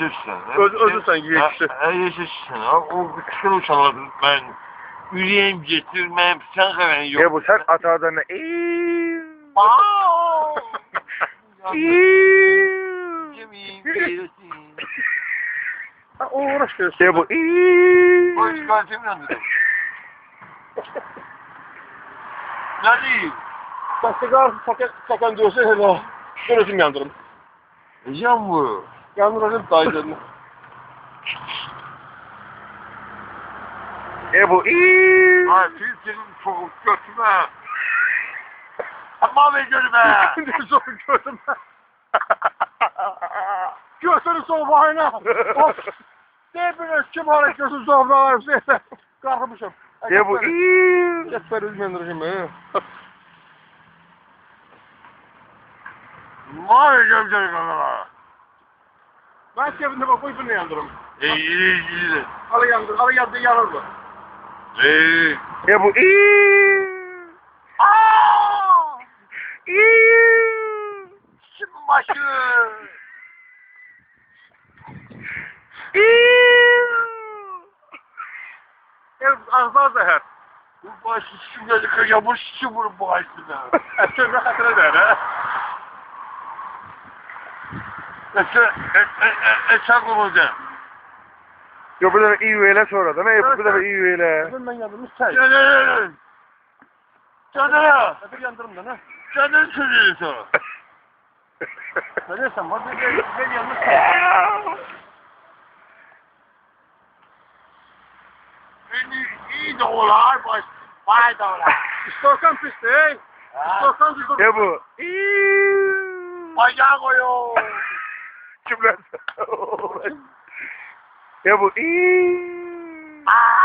yeşilsin. Özü sen yeşil. Yeşilsin. O kısır uçanlar ben üreyim getirmem sen haberin yok. Ya bu sen atadan ne? Yemin verirsin. O uğraşıyorsun. Ya bu. Boş çıkartayım lan dedim. Ne diyeyim? Bak sigara sakan diyorsa hele. Şurasını yandırım. Can bu. Yandıracağım dayılarını. Ya bu. Ay filtrenin çok götüme. Ama be görme. Ne zor gördüm ben. Göğsünü soğumayına. Ne bileyim kim hala göğsünü soğumayına. Kalkmışım. Ya bu. Yeter üzmendiririm ha. Mavi gömcelik adama. Ben cebinde bak bu ipini yandırım. İyi. Alı yandır, alı yandır yanır mı? Ya bu. Şimdi başı. Ağzına zehir. Bu başı şimdi kıyamır şimdi bu başına. Çok rahatına der ha. Eşak olacağım. Yo bu da iyi üyeyle sonra da ne? Bu da iyi üyeyle. Ben yandırmış çay. Canım. Canım. Hadi yandırım da ne? Canım söylüyorsun. Ne dersen var ben yandırmış çay. Beni iyi de olar baş. Bay da olar. İstiyorsan pisti hey. İstiyorsan düzdür. Ya bu. Bayağı koyuyor. Kim lan? Ya bu. Aa!